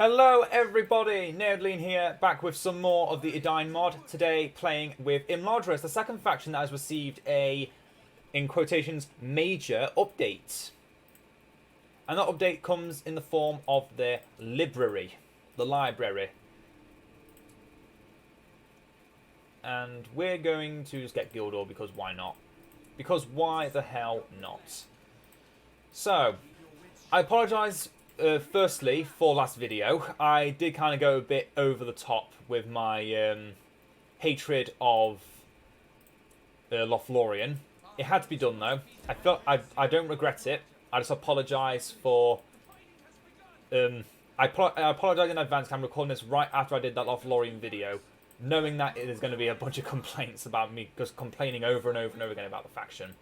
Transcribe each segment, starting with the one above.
Hello everybody, Naodline here, back with some more of the Edain Mod. Today playing with Imladris, the second faction that has received a, in quotations, major update. And that update comes in the form of the library. And we're going to just get Guildhall because why not? Because why the hell not? So, I apologise firstly for last video. I did kind of go a bit over the top with my hatred of Lothlorien. It had to be done though. I don't regret it. I just apologise for... I apologise in advance. I'm recording this right after I did that Lothlorien video, knowing that there's going to be a bunch of complaints about me just complaining over and over and over again about the faction.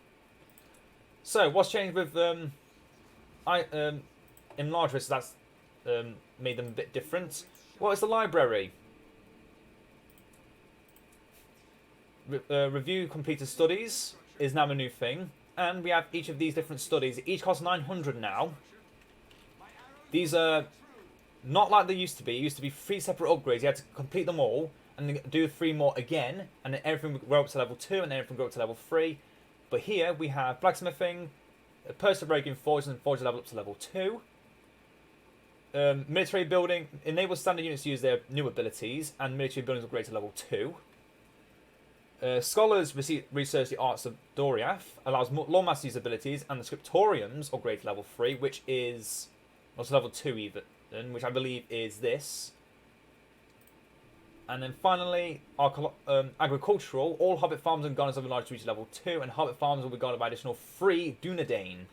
So, what's changed with Imladris that's made them a bit different? Well, it's the library. Review completed studies is now a new thing. And we have each of these different studies. Each cost 900 now. These are not like they used to be. It used to be 3 separate upgrades. You had to complete them all and then do 3 more again. And then everything would grow up to level 2 and then everything would grow up to level 3. But here we have blacksmithing, perseverance forges and forges level up to level 2. Military building enables standard units to use their new abilities, and military buildings upgrade to level 2. Scholars research the arts of Doriath, allows Lawmasters to use abilities, and the scriptoriums upgrade to level 3, which is also level 2 even, which I believe is this. And then finally, agricultural, all Hobbit farms and gardens have been large reach level 2, and Hobbit farms will be guarded by additional 3 Dunedain.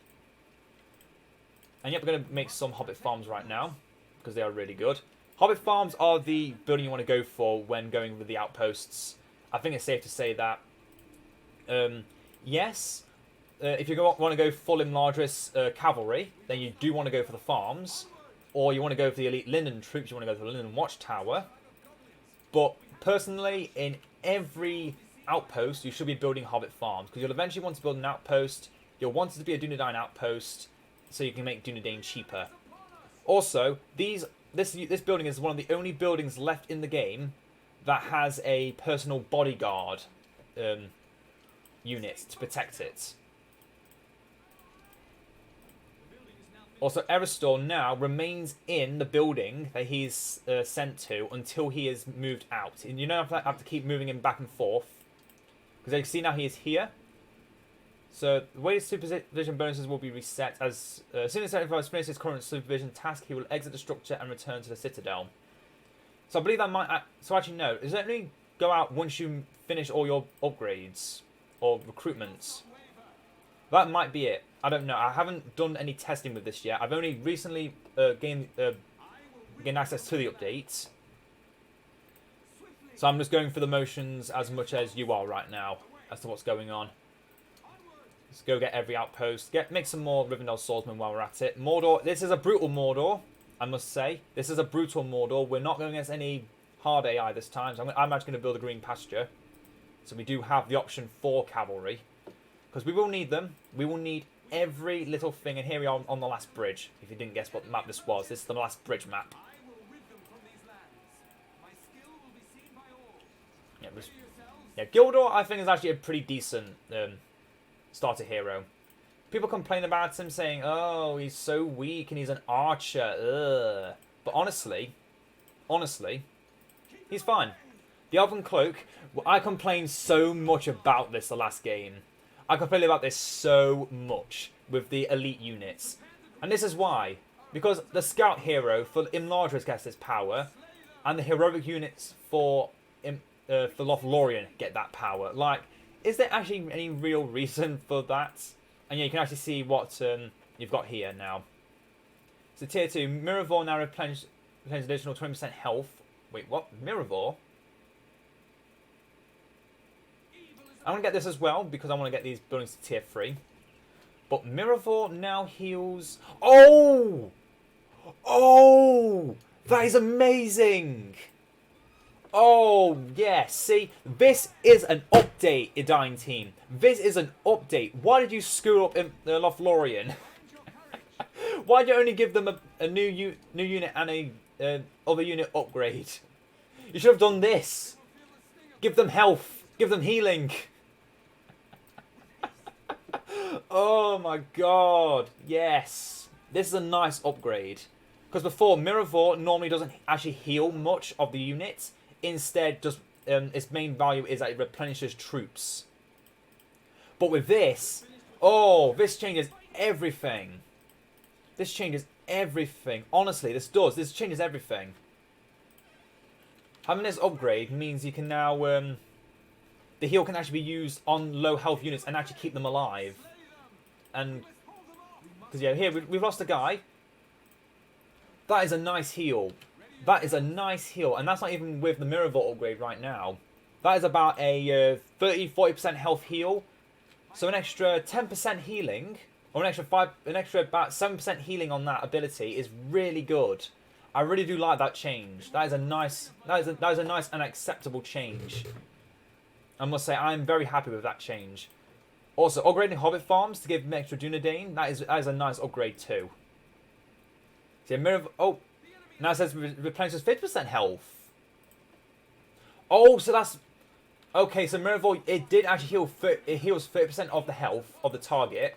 And yep, we're going to make some Hobbit farms right now, because they are really good. Hobbit farms are the building you want to go for when going with the outposts. I think it's safe to say that. Yes, if you want to go full Imladris Cavalry, then you do want to go for the farms. Or you want to go for the elite Linden troops, you want to go for the Linden Watchtower. But personally, in every outpost, you should be building Hobbit farms. Because you'll eventually want to build an outpost. You'll want it to be a Dunedain outpost, so you can make Dunedain cheaper. Also, this building is one of the only buildings left in the game that has a personal bodyguard unit to protect it. Also, Eristor now remains in the building that he's sent to until he is moved out. And you don't have to keep moving him back and forth. Because you can see now he is here. So, the way his supervision bonuses will be reset, as soon as he finishes his current supervision task, he will exit the structure and return to the Citadel. So I believe that might... So actually, no. Does it only go out once you finish all your upgrades or recruitments? That might be it. I don't know. I haven't done any testing with this yet. I've only recently gained access to the updates. So I'm just going for the motions as much as you are right now as to what's going on. Let's go get every outpost. Make some more Rivendell swordsmen while we're at it. Mordor. This is a brutal Mordor, I must say. This is a brutal Mordor. We're not going against any hard AI this time. So I'm actually going to build a green pasture. So we do have the option for cavalry. Because we will need them. We will need every little thing. And here we are on the last bridge. If you didn't guess what map this was. This is the last bridge map. Yeah, Guildhall, I think, is actually a pretty decent... starter hero. People complain about him saying, oh, he's so weak and he's an archer. Ugh. But honestly, he's fine. The Elven Cloak, I complained so much about this the last game. I complained about this so much with the elite units. And this is why. Because the Scout hero for Imladris gets this power, and the heroic units for Lothlorien get that power. Like, is there actually any real reason for that? And yeah, you can actually see what you've got here now. So tier 2, Miravor now replenishes additional 20% health. Wait, what? Miravor? I want to get this as well, because I want to get these buildings to tier 3. But Miravor now heals... Oh! Oh! That is amazing! Oh, yes. See, this is an update, Edain team. This is an update. Why did you screw up in Lothlorien? Why'd you only give them a new unit and a other unit upgrade? You should have done this. Give them health. Give them healing. Oh my god. Yes. This is a nice upgrade. Because before, Miravor normally doesn't actually heal much of the unit. Instead, just its main value is that it replenishes troops. But with this, oh, this changes everything. This changes everything. Honestly, this does. This changes everything. Having this upgrade means you can now... the heal can actually be used on low health units and actually keep them alive. And... because, yeah, here, we've lost a guy. That is a nice heal. That is a nice heal. And that's not even with the Miravor upgrade right now. That is about a 30-40% health heal. So an extra 10% healing... or an extra about 7% healing on that ability is really good. I really do like that change. That is a nice and acceptable change. I must say I'm very happy with that change. Also, upgrading Hobbit farms to give them extra Dunedain, that is a nice upgrade too. See, oh, now it says replenishes 50% health. Oh, so that's okay. So Miravor, it did actually heal. It heals 30% of the health of the target.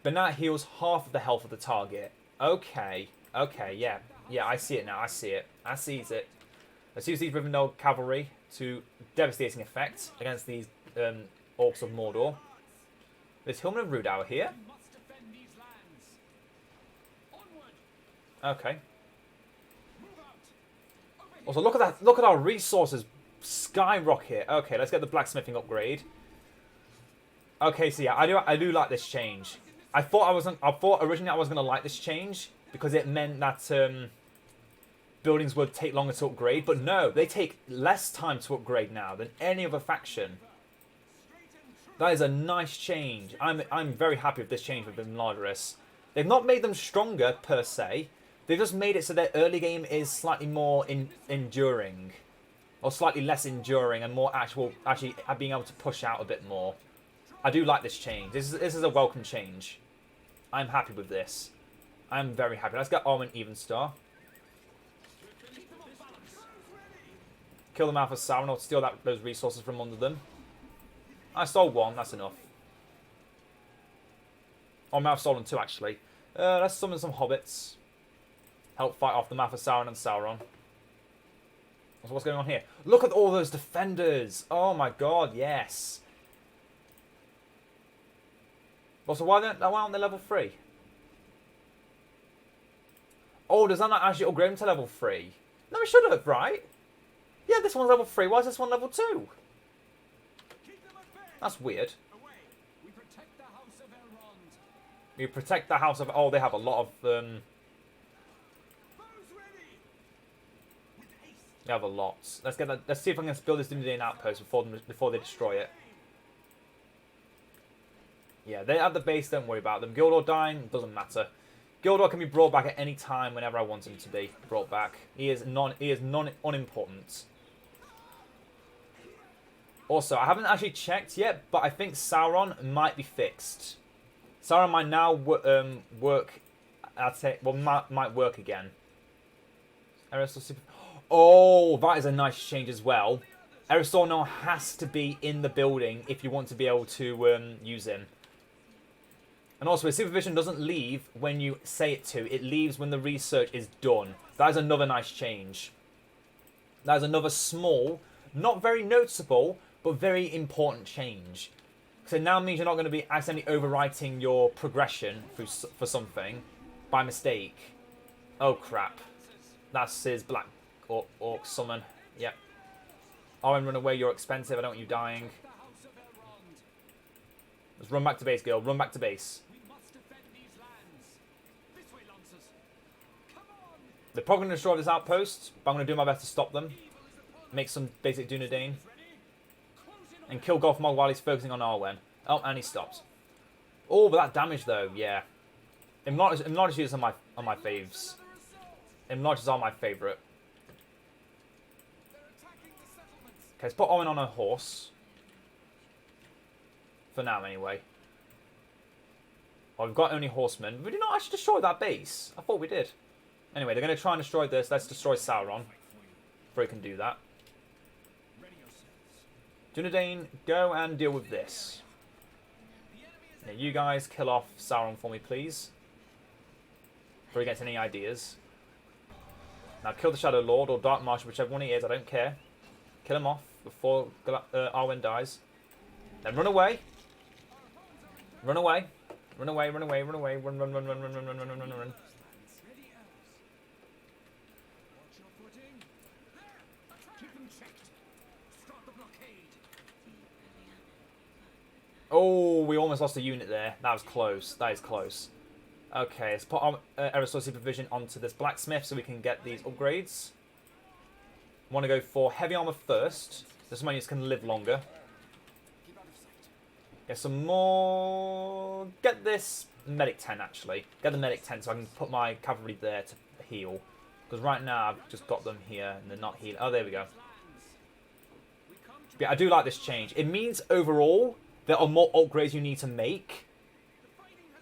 But now it heals half of the health of the target. Okay. Okay, yeah. Yeah, I see it now. I see it. I sees it. Let's use these Rivendell Cavalry to devastating effect against these Orcs of Mordor. There's Hillman of Rudauer here. Okay. Also, look at that. Look at our resources skyrocket. Okay, let's get the blacksmithing upgrade. Okay, so yeah, I do like this change. I thought originally I was gonna like this change because it meant that buildings would take longer to upgrade, but no, they take less time to upgrade now than any other faction. That is a nice change. I'm very happy with this change with Imladris. They've not made them stronger per se. They've just made it so their early game is slightly more enduring, or slightly less enduring, and more actually being able to push out a bit more. I do like this change. This is a welcome change. I'm happy with this. I'm very happy. Let's get Arwen Evenstar. Kill them out for Sauron or steal those resources from under them. I stole one. That's enough. Oh, I might have stolen two, actually. Let's summon some hobbits. Help fight off the Mouth of Sauron and Sauron. So what's going on here? Look at all those defenders. Oh my god, yes. Also, why aren't they level 3? Oh, does that not actually upgrade them to level 3? No, it should have, right? Yeah, this one's level 3. Why is this one level 2? That's weird. We protect the House of... Oh, they have a lot of... They have a lot. Let's get that. Let's see if I can build this Dunedain outpost before they destroy it. Yeah, they have the base. Don't worry about them. Gildor dying doesn't matter. Gildor can be brought back at any time whenever I want him to be brought back. He is unimportant. Also, I haven't actually checked yet, but I think Sauron might be fixed. Sauron might now work. I'd say, well, might work again. Oh, that is a nice change as well. Eristor now has to be in the building if you want to be able to use him. And also, his supervision doesn't leave when you say it to. It leaves when the research is done. That is another nice change. That is another small, not very noticeable, but very important change. So it now means you're not going to be accidentally overwriting your progression for something by mistake. Oh, crap. That's his Black Orc summon. Yep. Owen, run away. You're expensive. I don't want you dying. Let's run back to base, girl. Run back to base. They're probably going to destroy this outpost, but I'm going to do my best to stop them. Make some basic Dunedain. And kill Gothmog while he's focusing on Arwen. Oh, and he stopped. Oh, but that damage though, yeah. Imladris is on my faves. Imladris are my favourite. Okay, let's put Owen on a horse. For now, anyway. Oh, we've got only horsemen. We did not actually destroy that base. I thought we did. Anyway, they're going to try and destroy this. Let's destroy Sauron. Before we can do that. Dunedain, go and deal with this. Now, you guys kill off Sauron for me, please. Before he gets any ideas. Now, kill the Shadow Lord or Dark Marshal, whichever one he is. I don't care. Kill him off before Arwen dies. Then run away. Run away. Run away, run away, run away. Run, run, run, run, run, run, run, run, run, run, run. Oh, we almost lost a unit there. That was close. That is close. Okay, let's put Aerosol Supervision onto this blacksmith so we can get these upgrades. Want to go for heavy armor first. This units can live longer. Get some more. Get this medic 10 actually. Get the medic 10 so I can put my cavalry there to heal. Because right now I've just got them here and they're not healing. Oh, there we go. Yeah, I do like this change. It means overall there are more upgrades you need to make,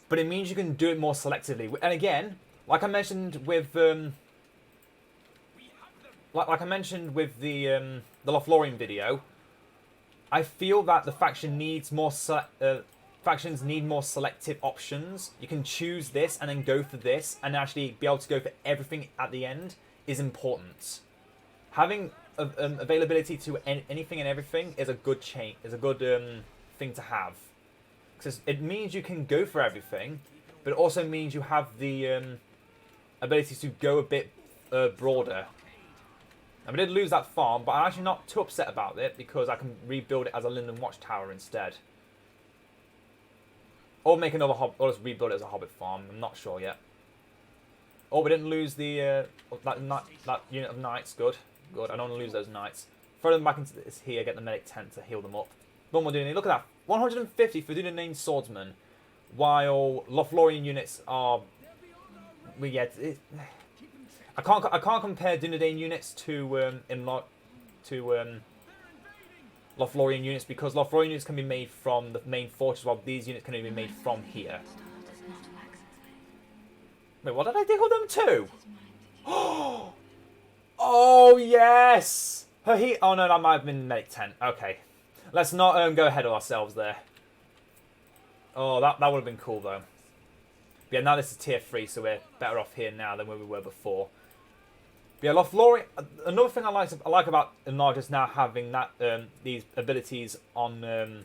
but it means you can do it more selectively. And again, like I mentioned with like I mentioned with the Lothlorien video, I feel that the faction needs more factions need more selective options. You can choose this and then go for this, and actually be able to go for everything at the end is important. Having availability to anything and everything is a good change. Is a good thing to have, because it means you can go for everything, but it also means you have the ability to go a bit broader. And we did lose that farm, but I'm actually not too upset about it because I can rebuild it as a Linden Watchtower instead, or make another or just rebuild it as a Hobbit farm. I'm not sure yet. Oh, we didn't lose the that unit of knights. Good, good. I don't want to lose those knights. Throw them back into this here. Get the medic tent to heal them up. What more doing? Look at that, 150 for Dunedain swordsman, while Lothlorien units are. Well, yeah, I can't compare Dunedain units to Lothlorien units because Lothlorien units can be made from the main fortress, while these units can only be made from here. Wait, what did I deal them to? Oh yes! Oh no, that might have been medic 10. Okay. Let's not go ahead of ourselves there. Oh, that would have been cool, though. But yeah, now this is tier 3, so we're better off here now than where we were before. But yeah, Lothlorien. Another thing I like about Imladris now having that these abilities on the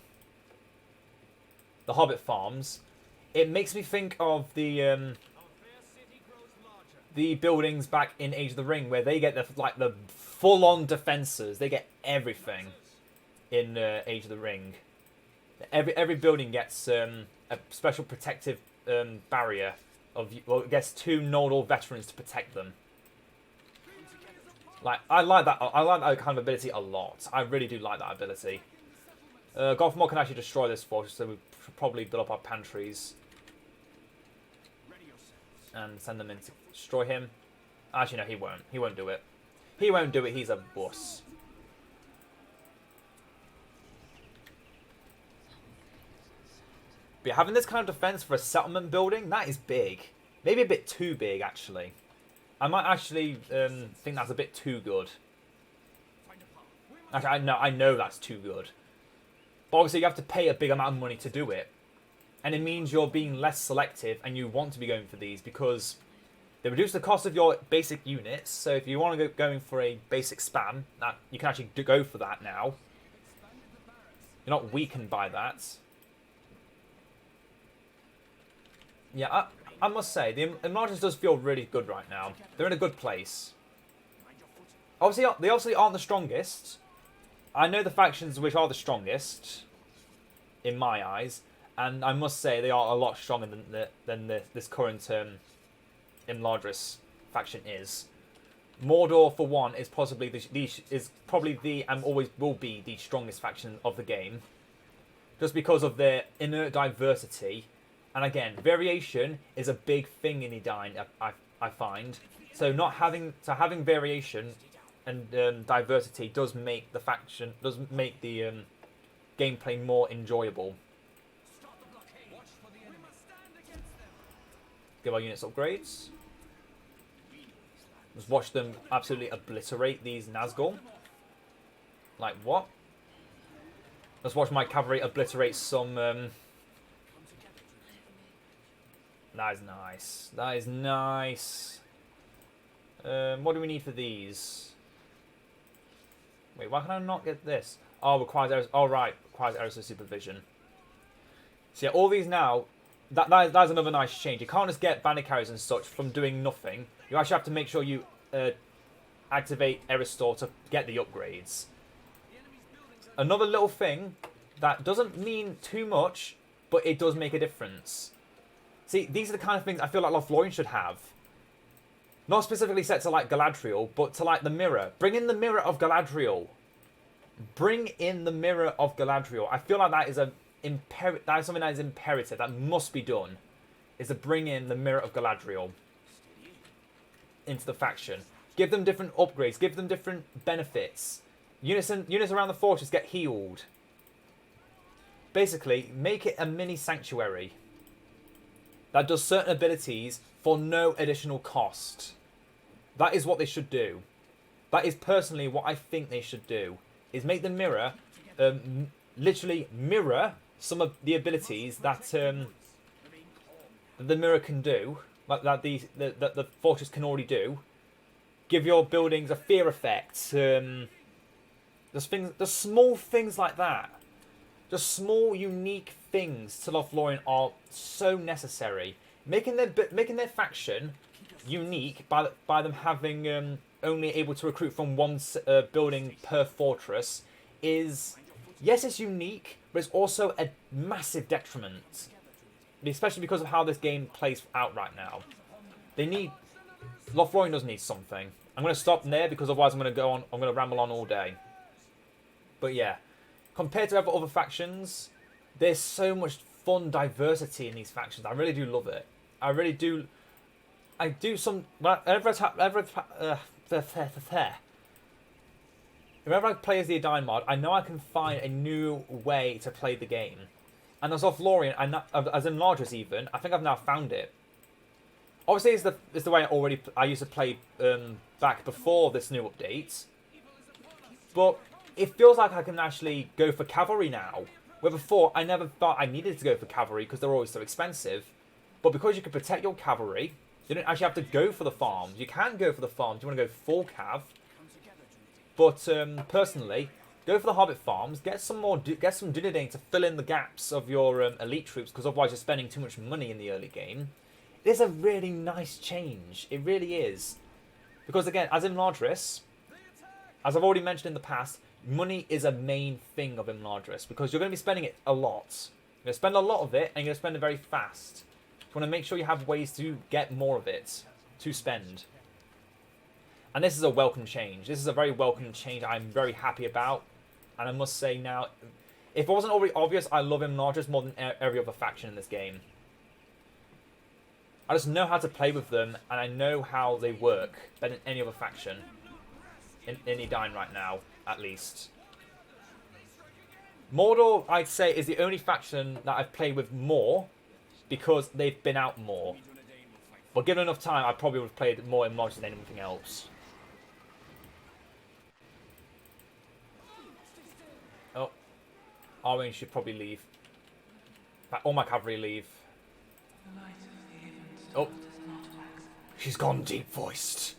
Hobbit farms, it makes me think of the buildings back in Age of the Ring, where they get the full-on defenses. They get everything. In Age of the Ring, every building gets a special protective barrier of, well, it gets 2 Naodline veterans to protect them. Like I like that kind of ability a lot. I really do like that ability. Gothmog can actually destroy this fortress, so we should probably build up our pantries and send them in to destroy him. Actually, no, he won't. He won't do it. He won't do it. He's a wuss. But having this kind of defense for a settlement building, that is big. Maybe a bit too big, actually. I might actually think that's a bit too good. Actually, I know that's too good. But obviously you have to pay a big amount of money to do it. And it means you're being less selective and you want to be going for these because they reduce the cost of your basic units. So if you want to go going for a basic spam, that you can actually go for that now. You're not weakened by that. Yeah, I must say, the Imladris does feel really good right now. They're in a good place. Obviously, they obviously aren't the strongest. I know the factions which are the strongest, in my eyes, and I must say they are a lot stronger than this current Imladris faction is. Mordor, for one, is possibly and always will be the strongest faction of the game, just because of their inner diversity. And again, variation is a big thing in Edain, I find. So having variation and diversity does make the gameplay more enjoyable. Give our units upgrades. Just watch them absolutely obliterate these Nazgul. Like what? Let's watch my cavalry obliterate some... That is nice. That is nice. What do we need for these? Wait, why can I not get this? Oh, requires errors. Oh, right. Requires errors of supervision. So yeah, all these now, that's another nice change. You can't just get bandit carriers and such from doing nothing. You actually have to make sure you activate error store to get the upgrades. Another little thing that doesn't mean too much, but it does make a difference. See, these are the kind of things I feel like Lothlorien should have. Not specifically set to like Galadriel, but to like the mirror. Bring in the mirror of Galadriel. Bring in the mirror of Galadriel. I feel like that is that is something that is imperative, that must be done. Is to bring in the mirror of Galadriel into the faction. Give them different upgrades. Give them different benefits. Units around the fortress get healed. Basically, make it a mini sanctuary that does certain abilities for no additional cost. That is what they should do. That is personally what I think they should do. Is make the mirror literally mirror some of the abilities that the mirror can do, like that the fortress can already do. Give your buildings a fear effect. There's small things like that. Just small, unique things to Lothlorien are so necessary. Making their faction unique by them having only able to recruit from one building per fortress is, yes, it's unique, but it's also a massive detriment. Especially because of how this game plays out right now. Lothlorien does need something. I'm going to stop there because otherwise I'm going to ramble on all day. But yeah, compared to other factions, there's so much fun diversity in these factions. I really do love it. I really do. I do some. Whenever I play as the Edain Mod, I know I can find a new way to play the game. And as Lothlorien, as Imladris even, I think I've now found it. Obviously, it's the way I used to play back before this new update. But it feels like I can actually go for cavalry now. Where before, I never thought I needed to go for cavalry because they're always so expensive. But because you can protect your cavalry, you don't actually have to go for the farms. You can go for the farms. You want to go full cav. But personally, go for the Hobbit farms. Get some Dunedain to fill in the gaps of your elite troops, because otherwise you're spending too much money in the early game. It is a really nice change. It really is. Because again, as Imladris, as I've already mentioned in the past, money is a main thing of Imladris, because you're going to be spending it a lot. You're going to spend a lot of it, and you're going to spend it very fast. You want to make sure you have ways to get more of it to spend. And this is a welcome change. This is a very welcome change I'm very happy about. And I must say now, if it wasn't already obvious, I love Imladris more than every other faction in this game. I just know how to play with them, and I know how they work better than any other faction in Edain right now, at least. Mordor, I'd say, is the only faction that I've played with more, because they've been out more. But given enough time, I probably would have played more Imladris than anything else. Oh, Arwen should probably leave. In fact, all my cavalry leave. Oh, she's gone deep-voiced.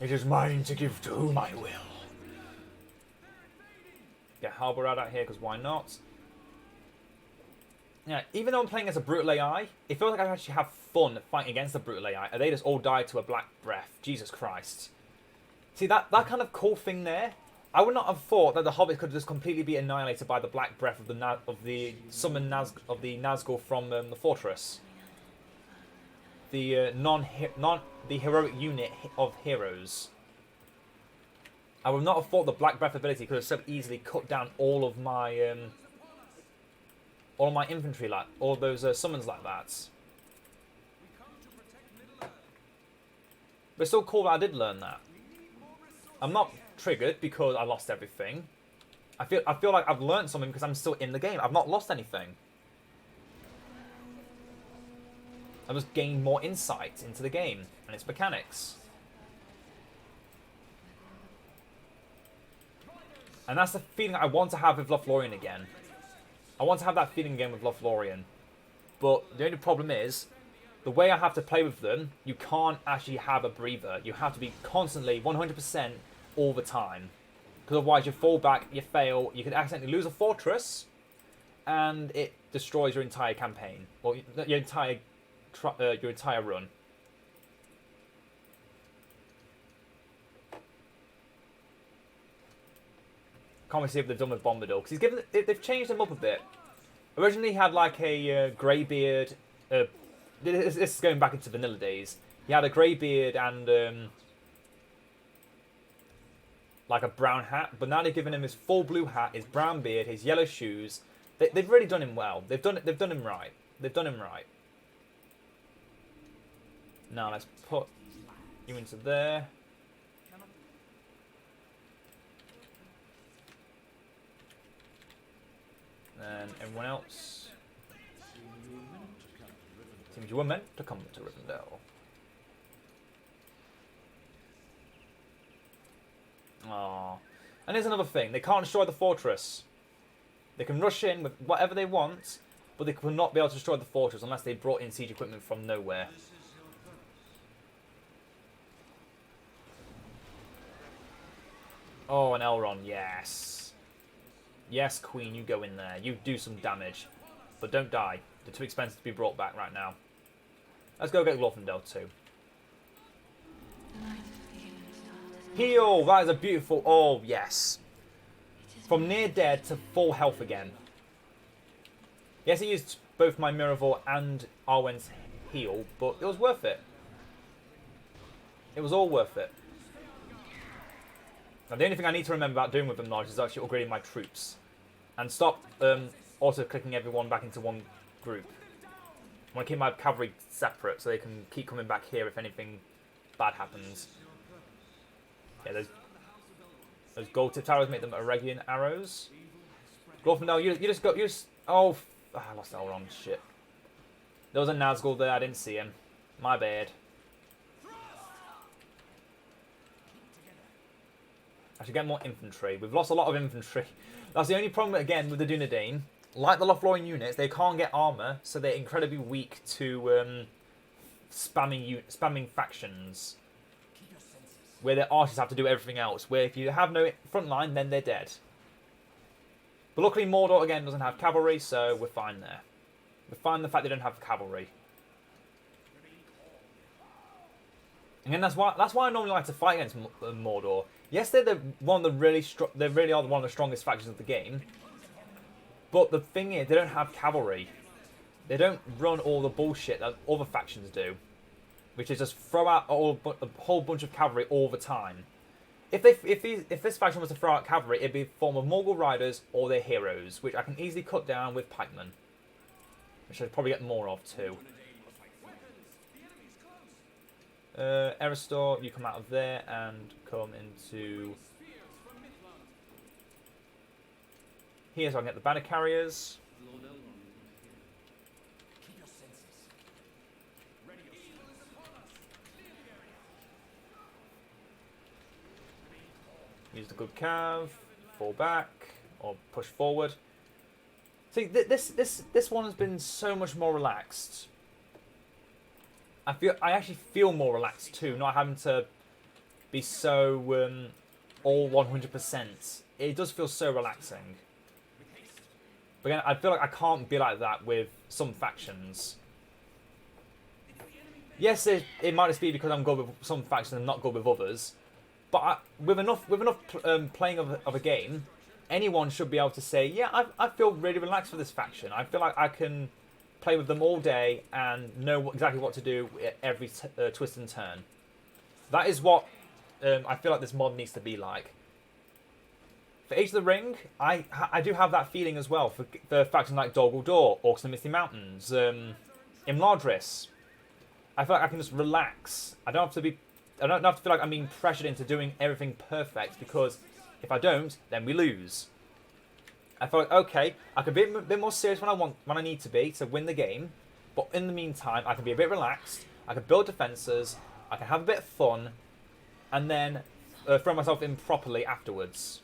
It is mine to give to whom I will. Get Halberad out here, because why not? Yeah, even though I'm playing as a brutal AI, it feels like I actually have fun fighting against the brutal AI, and they just all died to a black breath. Jesus Christ. See, that kind of cool thing there? I would not have thought that the Hobbits could just completely be annihilated by the black breath of the summon Nazgul from the fortress. The the heroic unit of heroes. I would not have thought the black breath ability could have so easily cut down all of my infantry, like all those summons like that. But it's still cool that I did learn that. I'm not triggered because I lost everything. I feel like I've learned something because I'm still in the game. I've not lost anything. I must gain more insight into the game and its mechanics. And that's the feeling I want to have with Lothlorien again. I want to have that feeling again with Lothlorien. But the only problem is, the way I have to play with them, you can't actually have a breather. You have to be constantly 100% all the time. Because otherwise you fall back, you fail, you could accidentally lose a fortress, and it destroys your entire campaign. Or your entire run. Can't wait to see what they've done with Bombadil. Because they've changed him up a bit. Originally he had like a grey-beard. This is going back into vanilla days. He had a grey beard and like a brown hat, but now they've given him his full blue hat, his brown beard, his yellow shoes. They've really done him well. They've done him right. They've done him right. Now let's put you into there. And everyone else. Seems you were meant to come to Rivendell. Aww. And here's another thing. They can't destroy the fortress. They can rush in with whatever they want, but they will not be able to destroy the fortress unless they brought in siege equipment from nowhere. Oh, an Elrond, yes. Yes, Queen, you go in there. You do some damage. But don't die. They're too expensive to be brought back right now. Let's go get Glorfindel too. Heal! That is a beautiful... Oh, yes. From near dead to full health again. Yes, I used both my Miraval and Arwen's heal, but it was worth it. It was all worth it. Now, the only thing I need to remember about doing with Imladris is actually upgrading my troops. And stop auto-clicking everyone back into one group. I want to keep my cavalry separate so they can keep coming back here if anything bad happens. Yeah, those gold tip towers make them Eregion arrows. Glorfindel, you just... Oh, I lost Elrond, shit. There was a Nazgul there, I didn't see him. My bad. I should get more infantry. We've lost a lot of infantry. That's the only problem, again, with the Dunedain. Like the Lothlorien units, they can't get armor, so they're incredibly weak to spamming factions. Where their archers have to do everything else. Where if you have no front line, then they're dead. But luckily Mordor, again, doesn't have cavalry, so we're fine there. We're fine the fact they don't have cavalry. Again, that's why I normally like to fight against Mordor. Yes, they're one of the they really are one of the strongest factions of the game. But the thing is, they don't have cavalry. They don't run all the bullshit that other factions do, which is just throw out a whole bunch of cavalry all the time. If this faction was to throw out cavalry, it'd be in the form of Morgul riders or their heroes, which I can easily cut down with pikemen, which I'd probably get more of too. Eristor, you come out of there and come into here so I can get the banner carriers. Use the good cav, fall back, or push forward. See, this one has been so much more relaxed. I actually feel more relaxed too, not having to be so all 100%. It does feel so relaxing. But again, I feel like I can't be like that with some factions. Yes, it might just be because I'm good with some factions and not good with others. But with enough playing of a game, anyone should be able to say, yeah, I feel really relaxed for this faction. I feel like I can play with them all day and know exactly what to do at every twist and turn. That is what I feel like this mod needs to be like. For Age of the Ring, I do have that feeling as well for factions like Dol Guldur, Orcs of the Misty Mountains, Imladris. I feel like I can just relax. I don't have to feel like I'm being pressured into doing everything perfect, because if I don't, then we lose. I feel like, okay, I can be a bit more serious when I need to be to win the game, But in the meantime, I can be a bit relaxed. I can build defences. I can have a bit of fun, and then throw myself in properly afterwards.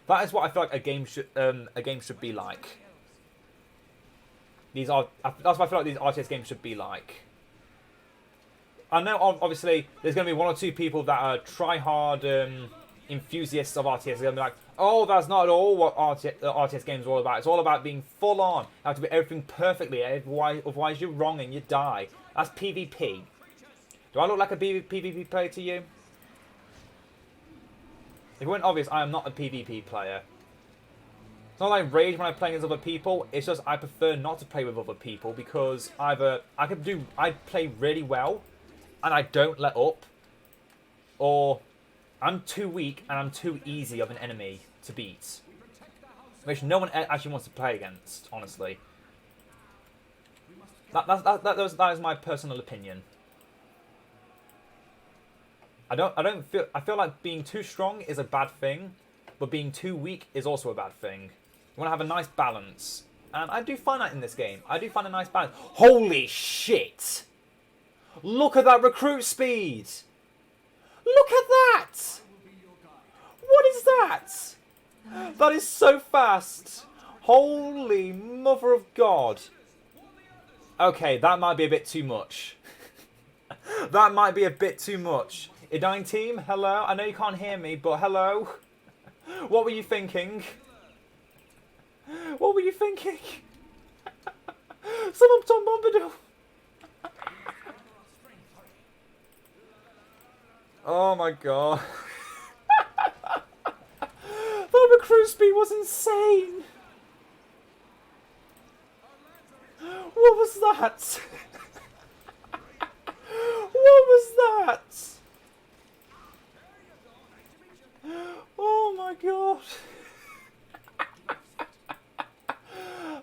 That is what I feel like a game should be like. That's what I feel like these RTS games should be like. I know, obviously, there's going to be one or two people that are try-hard enthusiasts of RTS. They're going to be like, oh, that's not at all what RTS games are all about. It's all about being full-on. You have to do everything perfectly, otherwise you're wrong and you die. That's PvP. Do I look like a PvP player to you? If it weren't obvious, I am not a PvP player. It's not like I rage when I'm playing as other people. It's just I prefer not to play with other people because either I play really well and I don't let up, or I'm too weak and I'm too easy of an enemy to beat, which no one actually wants to play against. Honestly, that is my personal opinion. I feel like being too strong is a bad thing, but being too weak is also a bad thing. You want to have a nice balance, and I do find that in this game. I do find a nice balance. Holy shit! Look at that recruit speed! Look at that! What is that? That is so fast! Holy mother of God! Okay, that might be a bit too much. That might be a bit too much. Edain team, hello. I know you can't hear me, but hello. What were you thinking? What were you thinking? Someone Tom Bombadil. Oh my god. The recruit speed was insane. What was that? What was that? Oh my god.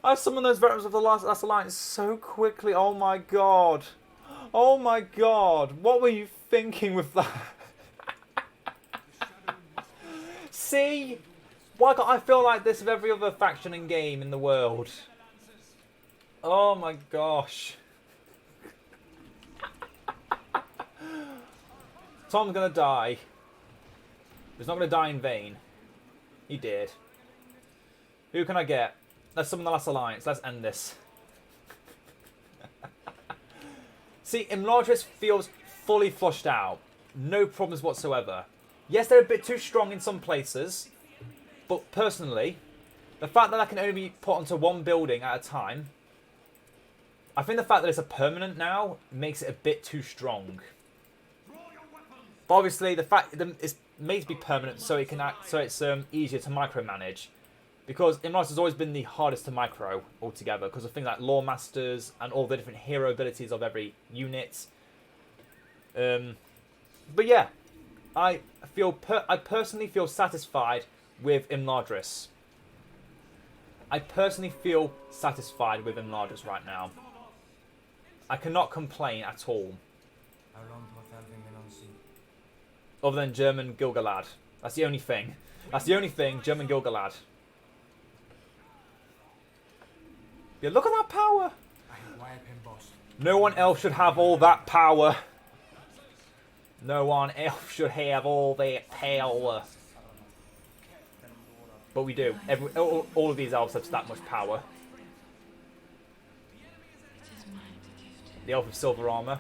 I summoned those veterans of the last alliance so quickly. Oh my god. Oh my god. What were you thinking with that? See? Why can't I feel like this with every other faction and game in the world? Oh my gosh. Tom's gonna die. He's not gonna die in vain. He did. Who can I get? Let's summon the last alliance. Let's end this. See, Imladris feels fully flushed out. No problems whatsoever. Yes, they're a bit too strong in some places. But personally, the fact that I can only be put onto one building at a time, I think the fact that it's a permanent now makes it a bit too strong. But obviously, the fact that it's made to be permanent so it can act, so it's easier to micromanage. Because Imladris has always been the hardest to micro altogether because of things like Lore Masters and all the different hero abilities of every unit. But yeah, I personally feel satisfied with Imladris. I personally feel satisfied with Imladris right now. I cannot complain at all. Other than German Gilgalad. That's the only thing. That's the only thing, German Gilgalad. Yeah, look at that power! No one else should have all that power. No one else should have all that power. But we do. All of these elves have that much power. The elf with silver armor.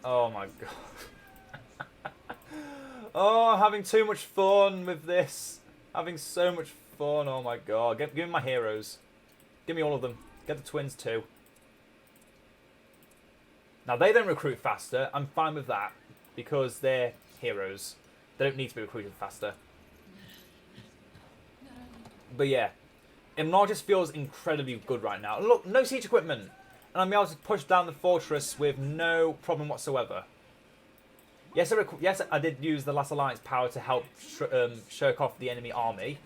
Oh my god. Oh, I'm having too much fun with this. Having so much fun. Oh my god. Give me my heroes. Give me all of them. Get the twins too. Now they don't recruit faster. I'm fine with that. Because they're heroes. They don't need to be recruited faster. But yeah. Imladris feels incredibly good right now. Look, no siege equipment. And I'm able to push down the fortress with no problem whatsoever. Yes, I did use the Last Alliance power to help shirk off the enemy army.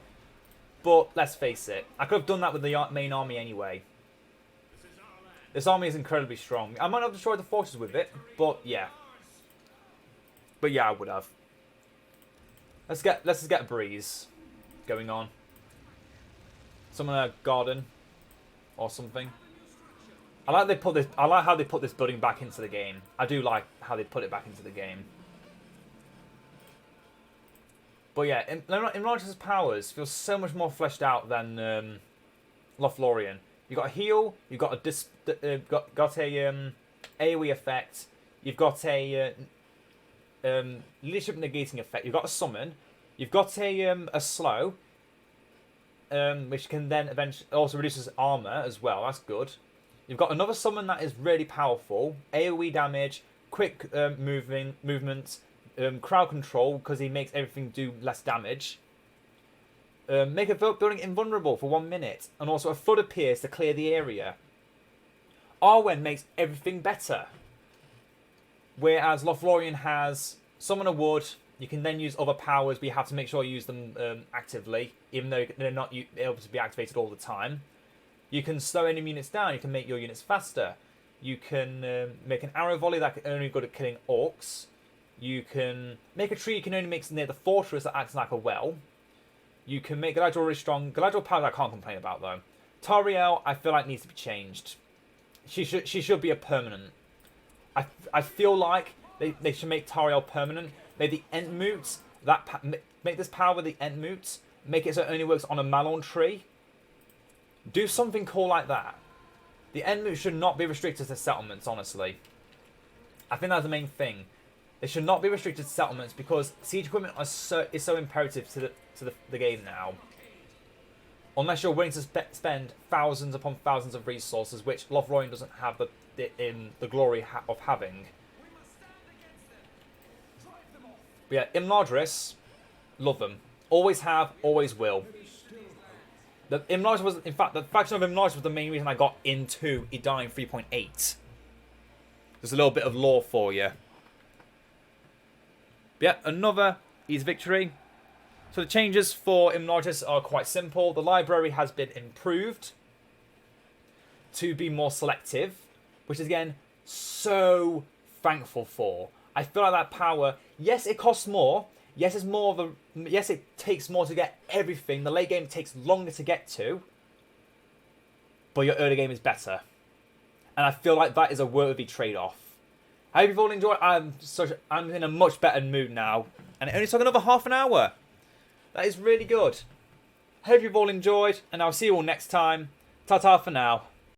But let's face it, I could have done that with the main army anyway. This army is incredibly strong. I might not have destroyed the forces with it, but yeah. But yeah, I would have. Let's just get a breeze going on. Summon a garden or something. I like they put this. I like how they put this building back into the game. I do like how they put it back into the game. But yeah, Imladris' powers feel so much more fleshed out than Lothlorien. You got a heal. You got a got a AOE effect. You've got a leadership negating effect. You've got a summon. You've got a slow, which can then eventually also reduces armor as well. That's good. You've got another summon that is really powerful. AOE damage, quick movement, crowd control because he makes everything do less damage. Make a building invulnerable for 1 minute, and also a flood appears to clear the area. Arwen makes everything better. Whereas Lothlorien has summon a wood. You can then use other powers, but you have to make sure you use them actively, even though they're not able to be activated all the time. You can slow enemy units down. You can make your units faster. You can make an arrow volley that can only good at killing orcs. You can make a tree you can only make near the fortress that acts like a well. You can make Galadriel really strong. Galadriel powers I can't complain about though. Tariel I feel like needs to be changed. She should be a permanent. I feel like they should make Tariel permanent. Make the Entmoot make this power with the Entmoot. Make it so it only works on a Malorn tree. Do something cool like that. The Entmoot should not be restricted to settlements. Honestly, I think that's the main thing. They should not be restricted to settlements because siege equipment is so imperative to the game now. Unless you're willing to spend thousands upon thousands of resources, which Lothlorien doesn't have the glory of having. But yeah, Imladris, love them. Always have, always will. The Imladris was, in fact, the faction of Imladris was the main reason I got into Edain 3.8. There's a little bit of lore for you. But yeah, another easy victory. So the changes for Imladris are quite simple. The library has been improved to be more selective, which is again so thankful for. I feel like that power, yes, it costs more. Yes, it's more of a. Yes, it takes more to get everything. The late game takes longer to get to, but your early game is better, and I feel like that is a worthy trade-off. I hope you've all enjoyed. I'm in a much better mood now, and it only took another half an hour. That is really good. Hope you've all enjoyed, and I'll see you all next time. Ta-ta for now.